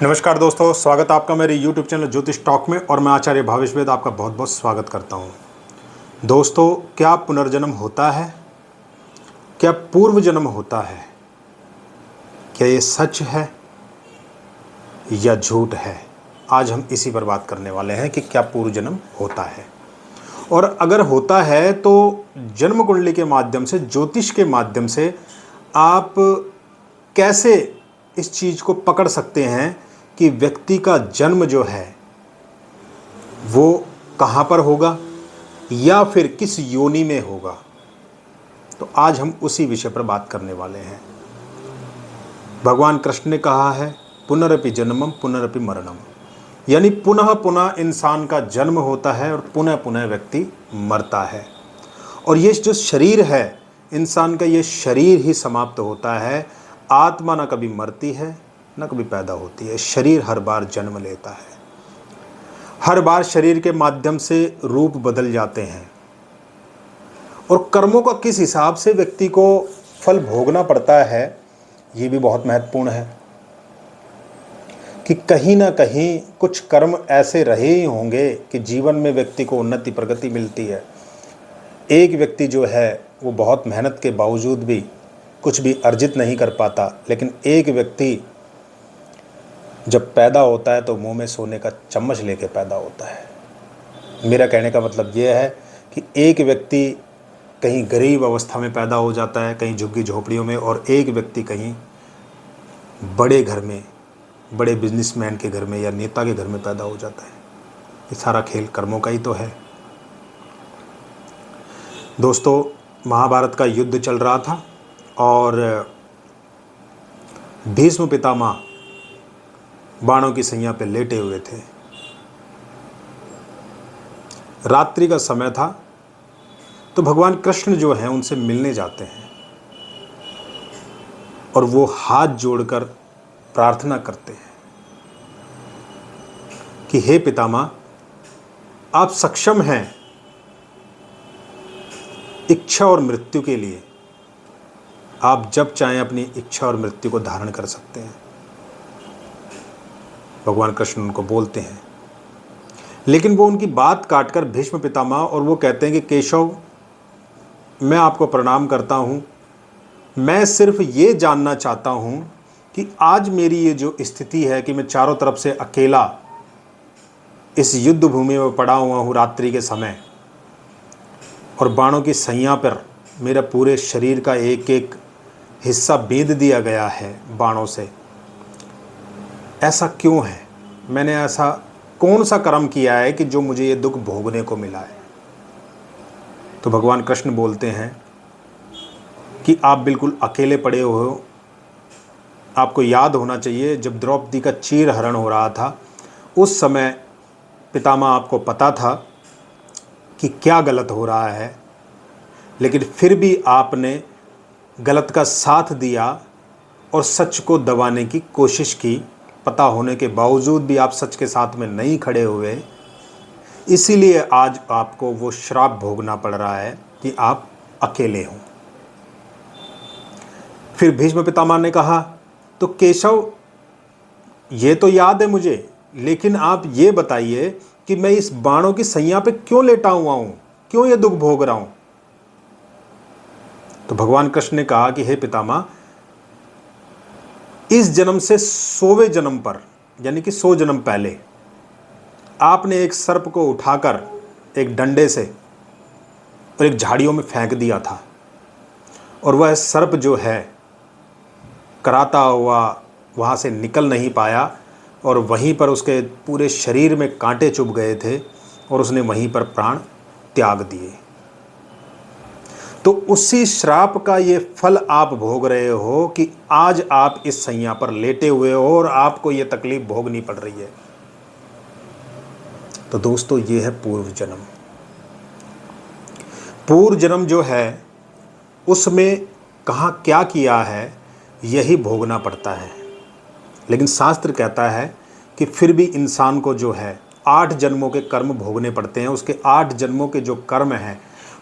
नमस्कार दोस्तों, स्वागत है आपका मेरे YouTube चैनल ज्योतिष टॉक में। और मैं आचार्य भावेश वेद आपका बहुत बहुत स्वागत करता हूं। दोस्तों, क्या पुनर्जन्म होता है? क्या पूर्व जन्म होता है? क्या ये सच है या झूठ है? आज हम इसी पर बात करने वाले हैं कि क्या पूर्व जन्म होता है, और अगर होता है तो जन्म कुंडली के माध्यम से, ज्योतिष के माध्यम से आप कैसे इस चीज़ को पकड़ सकते हैं कि व्यक्ति का जन्म जो है वो कहाँ पर होगा या फिर किस योनि में होगा। तो आज हम उसी विषय पर बात करने वाले हैं। भगवान कृष्ण ने कहा है, पुनरपि जन्मम पुनरपि मरणम, यानी पुनः पुनः इंसान का जन्म होता है और पुनः पुनः व्यक्ति मरता है। और ये जो शरीर है इंसान का, ये शरीर ही समाप्त होता है। आत्मा ना कभी मरती है ना कभी पैदा होती है। शरीर हर बार जन्म लेता है, हर बार शरीर के माध्यम से रूप बदल जाते हैं। और कर्मों का किस हिसाब से व्यक्ति को फल भोगना पड़ता है, ये भी बहुत महत्वपूर्ण है कि कहीं ना कहीं कुछ कर्म ऐसे रहे ही होंगे कि जीवन में व्यक्ति को उन्नति प्रगति मिलती है। एक व्यक्ति जो है वो बहुत मेहनत के बावजूद भी कुछ भी अर्जित नहीं कर पाता, लेकिन एक व्यक्ति जब पैदा होता है तो मुंह में सोने का चम्मच लेके पैदा होता है। मेरा कहने का मतलब ये है कि एक व्यक्ति कहीं गरीब अवस्था में पैदा हो जाता है, कहीं झुग्गी झोपड़ियों में, और एक व्यक्ति कहीं बड़े घर में, बड़े बिजनेसमैन के घर में या नेता के घर में पैदा हो जाता है। ये सारा खेल कर्मों का ही तो है। दोस्तों, महाभारत का युद्ध चल रहा था और भीष्म पितामह बाणों की सैया पे लेटे हुए थे। रात्रि का समय था, तो भगवान कृष्ण जो हैं उनसे मिलने जाते हैं और वो हाथ जोड़कर प्रार्थना करते हैं कि हे पितामह, आप सक्षम हैं इच्छा और मृत्यु के लिए। आप जब चाहें अपनी इच्छा और मृत्यु को धारण कर सकते हैं। भगवान कृष्ण उनको बोलते हैं, लेकिन वो उनकी बात काटकर भीष्म पितामह, और वो कहते हैं कि केशव, मैं आपको प्रणाम करता हूँ। मैं सिर्फ ये जानना चाहता हूँ कि आज मेरी ये जो स्थिति है कि मैं चारों तरफ से अकेला इस युद्ध भूमि में पड़ा हुआ हूँ रात्रि के समय, और बाणों की सैया पर मेरा पूरे शरीर का एक एक हिस्सा बेध दिया गया है बाणों से। ऐसा क्यों है? मैंने ऐसा कौन सा कर्म किया है कि जो मुझे ये दुख भोगने को मिला है? तो भगवान कृष्ण बोलते हैं कि आप बिल्कुल अकेले पड़े हो। आपको याद होना चाहिए, जब द्रौपदी का चीर हरण हो रहा था उस समय पितामह आपको पता था कि क्या गलत हो रहा है, लेकिन फिर भी आपने गलत का साथ दिया और सच को दबाने की कोशिश की। पता होने के बावजूद भी आप सच के साथ में नहीं खड़े हुए, इसीलिए आज आपको वो श्राप भोगना पड़ रहा है कि आप अकेले हों। फिर भीष्म पितामह ने कहा, तो केशव, ये तो याद है मुझे, लेकिन आप ये बताइए कि मैं इस बाणों की सैया पे क्यों लेटा हुआ हूं, क्यों ये दुख भोग रहा हूं? तो भगवान कृष्ण ने कहा कि हे पितामह, इस जन्म से 100वें जन्म पर, यानी कि 100 जन्म पहले, आपने एक सर्प को उठाकर एक डंडे से और एक झाड़ियों में फेंक दिया था, और वह सर्प जो है कराता हुआ वहाँ से निकल नहीं पाया, और वहीं पर उसके पूरे शरीर में कांटे चुभ गए थे और उसने वहीं पर प्राण त्याग दिए। तो उसी श्राप का ये फल आप भोग रहे हो कि आज आप इस सैया पर लेटे हुए हो और आपको ये तकलीफ भोगनी पड़ रही है। तो दोस्तों, ये है पूर्व जन्म। पूर्व जन्म जो है उसमें कहाँ क्या किया है यही भोगना पड़ता है। लेकिन शास्त्र कहता है कि फिर भी इंसान को जो है 8 जन्मों के कर्म भोगने पड़ते हैं। उसके 8 जन्मों के जो कर्म हैं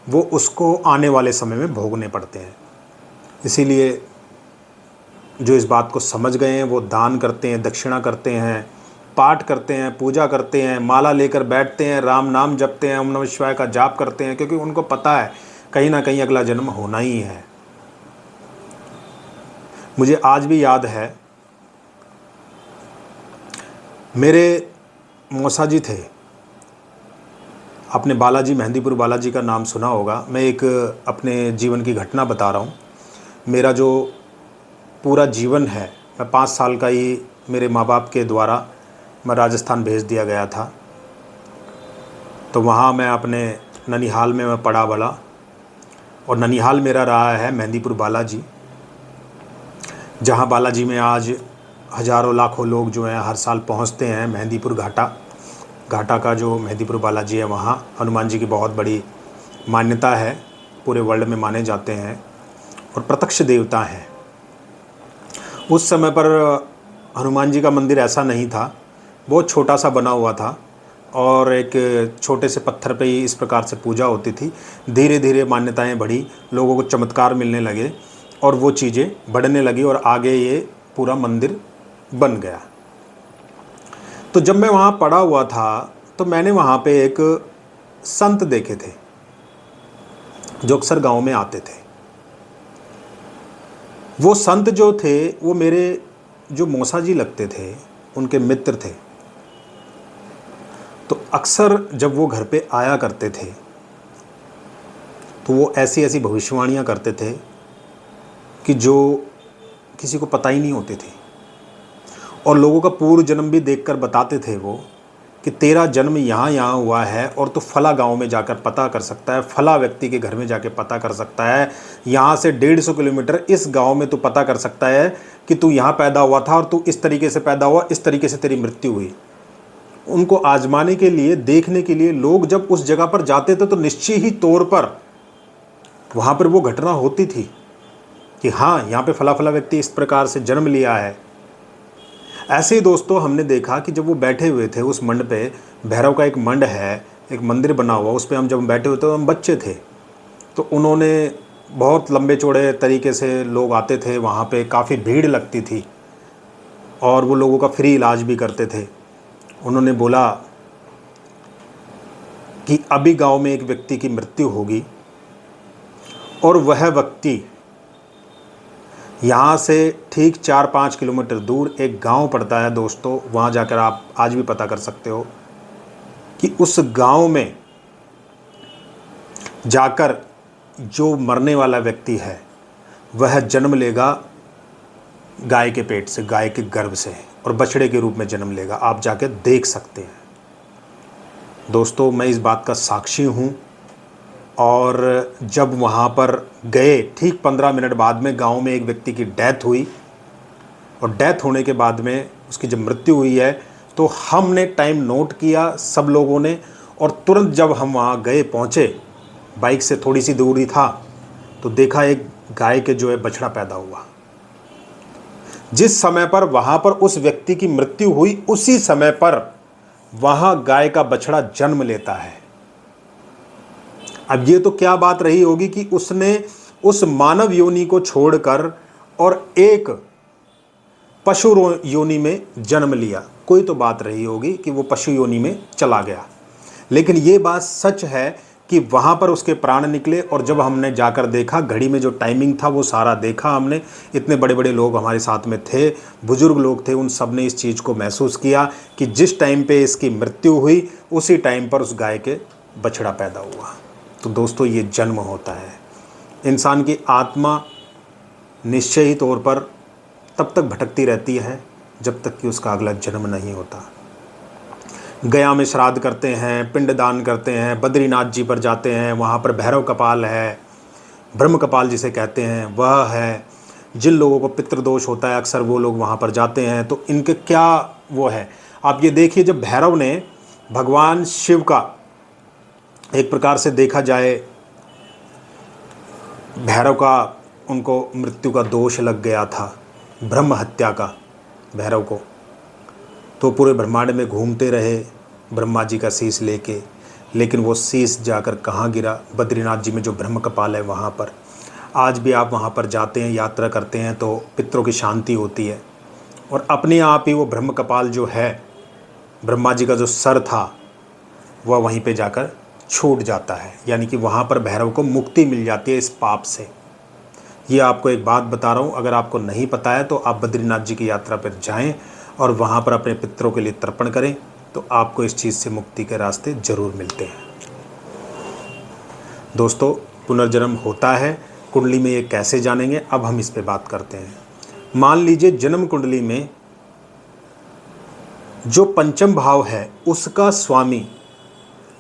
वो उसको आने वाले समय में भोगने पड़ते हैं। इसीलिए जो इस बात को समझ गए हैं वो दान करते हैं, दक्षिणा करते हैं, पाठ करते हैं, पूजा करते हैं, माला लेकर बैठते हैं, राम नाम जपते हैं, ओम नमः शिवाय का जाप करते हैं, क्योंकि उनको पता है कहीं ना कहीं अगला जन्म होना ही है। मुझे आज भी याद है, मेरे मौसा जी थे, आपने बालाजी, मेहंदीपुर बालाजी का नाम सुना होगा। मैं एक अपने जीवन की घटना बता रहा हूँ। मेरा जो पूरा जीवन है, मैं 5 साल का ही मेरे माँ बाप के द्वारा मैं राजस्थान भेज दिया गया था। तो वहाँ मैं अपने ननिहाल में मैं पड़ा बड़ा, और ननिहाल मेरा रहा है मेहंदीपुर बालाजी, जहाँ बालाजी में आज हज़ारों लाखों लोग जो हैं हर साल पहुँचते हैं। मेहंदीपुर घाटा का जो मेहंदीपुर बालाजी है, वहाँ हनुमान जी की बहुत बड़ी मान्यता है, पूरे वर्ल्ड में माने जाते हैं और प्रत्यक्ष देवता हैं। उस समय पर हनुमान जी का मंदिर ऐसा नहीं था, बहुत छोटा सा बना हुआ था और एक छोटे से पत्थर पे ही इस प्रकार से पूजा होती थी। धीरे धीरे मान्यताएं बढ़ी, लोगों को चमत्कार मिलने लगे और वो चीज़ें बढ़ने लगी और आगे ये पूरा मंदिर बन गया। तो जब मैं वहाँ पड़ा हुआ था तो मैंने वहाँ पे एक संत देखे थे जो अक्सर गांव में आते थे। वो संत जो थे वो मेरे जो मौसा जी लगते थे, उनके मित्र थे। तो अक्सर जब वो घर पे आया करते थे तो वो ऐसी ऐसी भविष्यवाणियाँ करते थे कि जो किसी को पता ही नहीं होती थी, और लोगों का पूर्व जन्म भी देखकर बताते थे वो कि तेरा जन्म यहाँ हुआ है और तू फला गांव में जाकर पता कर सकता है, फला व्यक्ति के घर में जाके पता कर सकता है, यहाँ से 150 किलोमीटर इस गांव में तू पता कर सकता है कि तू यहाँ पैदा हुआ था और तू इस तरीके से पैदा हुआ, इस तरीके से तेरी मृत्यु हुई। उनको आजमाने के लिए, देखने के लिए लोग जब उस जगह पर जाते थे तो निश्चित ही तौर पर वहाँ पर वो घटना होती थी कि हाँ, यहाँ पे फला फला व्यक्ति इस प्रकार से जन्म लिया है। ऐसे ही दोस्तों हमने देखा कि जब वो बैठे हुए थे उस मंड पे, भैरव का एक मंड है, एक मंदिर बना हुआ, उस पर हम जब बैठे हुए थे तो हम बच्चे थे। तो उन्होंने बहुत लंबे चौड़े तरीके से लोग आते थे, वहाँ पे काफ़ी भीड़ लगती थी और वो लोगों का फ्री इलाज भी करते थे। उन्होंने बोला कि अभी गांव में एक व्यक्ति की मृत्यु होगी और वह व्यक्ति यहाँ से ठीक 4-5 किलोमीटर दूर एक गांव पड़ता है दोस्तों, वहाँ जाकर आप आज भी पता कर सकते हो कि उस गांव में जाकर जो मरने वाला व्यक्ति है वह जन्म लेगा गाय के पेट से, गाय के गर्भ से, और बछड़े के रूप में जन्म लेगा। आप जाकर देख सकते हैं दोस्तों, मैं इस बात का साक्षी हूँ। और जब वहाँ पर गए, ठीक 15 मिनट बाद में गांव में एक व्यक्ति की डेथ हुई, और डेथ होने के बाद में उसकी जब मृत्यु हुई है तो हमने टाइम नोट किया सब लोगों ने, और तुरंत जब हम वहाँ गए, पहुँचे, बाइक से थोड़ी सी दूरी था, तो देखा एक गाय के जो है बछड़ा पैदा हुआ। जिस समय पर वहाँ पर उस व्यक्ति की मृत्यु हुई, उसी समय पर वहाँ गाय का बछड़ा जन्म लेता है। अब ये तो क्या बात रही होगी कि उसने उस मानव योनि को छोड़कर और एक पशु योनि में जन्म लिया। कोई तो बात रही होगी कि वो पशु योनि में चला गया, लेकिन ये बात सच है कि वहाँ पर उसके प्राण निकले। और जब हमने जाकर देखा, घड़ी में जो टाइमिंग था वो सारा देखा हमने, इतने बड़े बड़े लोग हमारे साथ में थे, बुजुर्ग लोग थे, उन सब ने इस चीज़ को महसूस किया कि जिस टाइम पे इसकी मृत्यु हुई उसी टाइम पर उस गाय के बछड़ा पैदा हुआ। तो दोस्तों, ये जन्म होता है। इंसान की आत्मा निश्चय ही तौर पर तब तक भटकती रहती है जब तक कि उसका अगला जन्म नहीं होता। गया में श्राद्ध करते हैं, पिंडदान करते हैं, बद्रीनाथ जी पर जाते हैं, वहाँ पर भैरव कपाल है, ब्रह्म कपाल जिसे कहते हैं वह है। जिन लोगों को पितृदोष होता है अक्सर वो लोग वहाँ पर जाते हैं। तो इनके क्या वो है, आप ये देखिए, जब भैरव ने भगवान शिव का, एक प्रकार से देखा जाए, भैरव का, उनको मृत्यु का दोष लग गया था, ब्रह्म हत्या का, भैरव को, तो पूरे ब्रह्मांड में घूमते रहे ब्रह्मा जी का शीश लेके, लेकिन वो शीश जाकर कहाँ गिरा? बद्रीनाथ जी में जो ब्रह्म कपाल है वहाँ पर। आज भी आप वहाँ पर जाते हैं, यात्रा करते हैं तो पितरों की शांति होती है और अपने आप ही वो ब्रह्म कपाल जो है, ब्रह्मा जी का जो सर था, वह वहीं पे जाकर छूट जाता है, यानी कि वहाँ पर भैरव को मुक्ति मिल जाती है इस पाप से। ये आपको एक बात बता रहा हूँ, अगर आपको नहीं पता है तो आप बद्रीनाथ जी की यात्रा पर जाएं और वहाँ पर अपने पितरों के लिए तर्पण करें, तो आपको इस चीज़ से मुक्ति के रास्ते ज़रूर मिलते हैं। दोस्तों, पुनर्जन्म होता है, कुंडली में ये कैसे जानेंगे, अब हम इस पे बात करते हैं। मान लीजिए जन्म कुंडली में जो पंचम भाव है उसका स्वामी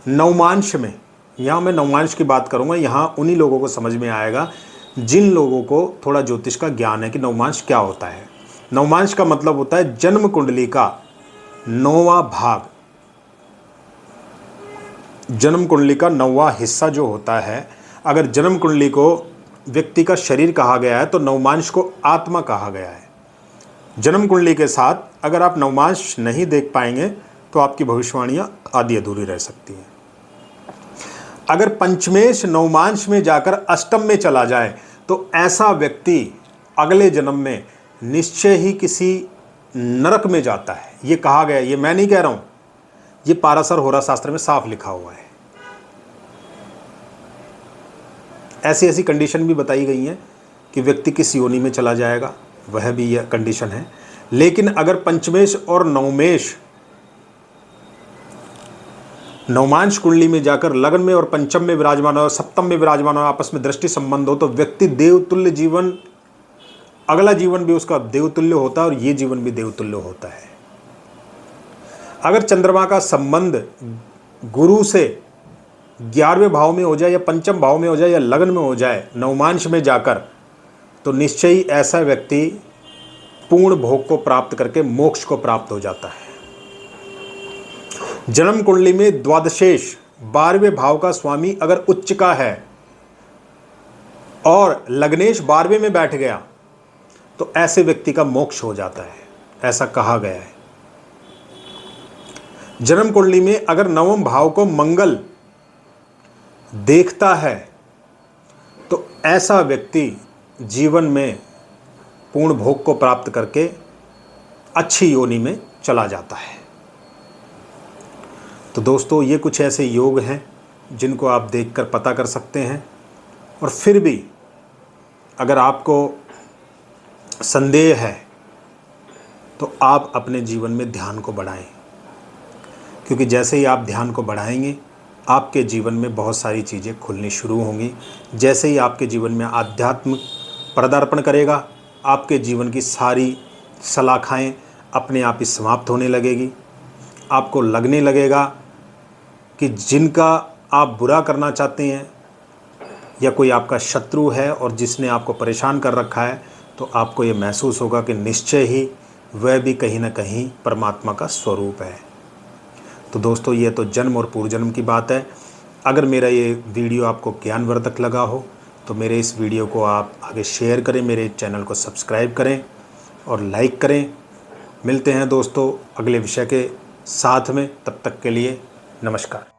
नवमांश में, यहाँ मैं नवमांश की बात करूँगा, यहाँ उन्हीं लोगों को समझ में आएगा जिन लोगों को थोड़ा ज्योतिष का ज्ञान है कि नवमांश क्या होता है। नवमांश का मतलब होता है जन्म कुंडली का 9वां भाग, जन्म कुंडली का 9वां हिस्सा जो होता है। अगर जन्म कुंडली को व्यक्ति का शरीर कहा गया है तो नवमांश को आत्मा कहा गया है। जन्म कुंडली के साथ अगर आप नवमांश नहीं देख पाएंगे तो आपकी भविष्यवाणियां आधी अधूरी रह सकती हैं। अगर पंचमेश नवमांश में जाकर अष्टम में चला जाए तो ऐसा व्यक्ति अगले जन्म में निश्चय ही किसी नरक में जाता है। ये कहा गया, ये मैं नहीं कह रहा हूं, ये पाराशर होरा शास्त्र में साफ लिखा हुआ है। ऐसी ऐसी कंडीशन भी बताई गई हैं कि व्यक्ति किस योनि में चला जाएगा, वह भी यह कंडीशन है। लेकिन अगर पंचमेश और नवमेश नवमांश कुंडली में जाकर लग्न में और पंचम में विराजमान हो और सप्तम में विराजमान हो, आपस में दृष्टि संबंध हो, तो व्यक्ति देवतुल्य जीवन, अगला जीवन भी उसका देवतुल्य होता है और ये जीवन भी देवतुल्य होता है। अगर चंद्रमा का संबंध गुरु से 11वें भाव में हो जाए या पंचम भाव में हो जाए या लग्न में हो जाए नवमांश में जाकर, तो निश्चय ही ऐसा व्यक्ति पूर्ण भोग को प्राप्त करके मोक्ष को प्राप्त हो जाता है। जन्म कुंडली में द्वादशेश 12वें भाव का स्वामी अगर उच्च का है और लग्नेश 12वें में बैठ गया तो ऐसे व्यक्ति का मोक्ष हो जाता है, ऐसा कहा गया है। जन्म कुंडली में अगर नवम भाव को मंगल देखता है तो ऐसा व्यक्ति जीवन में पूर्ण भोग को प्राप्त करके अच्छी योनि में चला जाता है। तो दोस्तों, ये कुछ ऐसे योग हैं जिनको आप देखकर पता कर सकते हैं। और फिर भी अगर आपको संदेह है तो आप अपने जीवन में ध्यान को बढ़ाएं, क्योंकि जैसे ही आप ध्यान को बढ़ाएंगे आपके जीवन में बहुत सारी चीज़ें खुलनी शुरू होंगी। जैसे ही आपके जीवन में आध्यात्म पदार्पण करेगा, आपके जीवन की सारी सलाखाएं अपने आप ही समाप्त होने लगेगी। आपको लगने लगेगा कि जिनका आप बुरा करना चाहते हैं या कोई आपका शत्रु है और जिसने आपको परेशान कर रखा है, तो आपको ये महसूस होगा कि निश्चय ही वह भी कहीं ना कहीं परमात्मा का स्वरूप है। तो दोस्तों, ये तो जन्म और पूर्व जन्म की बात है। अगर मेरा ये वीडियो आपको ज्ञानवर्धक लगा हो तो मेरे इस वीडियो को आप आगे शेयर करें, मेरे चैनल को सब्सक्राइब करें और लाइक करें। मिलते हैं दोस्तों अगले विषय के साथ में, तब तक के लिए नमस्कार।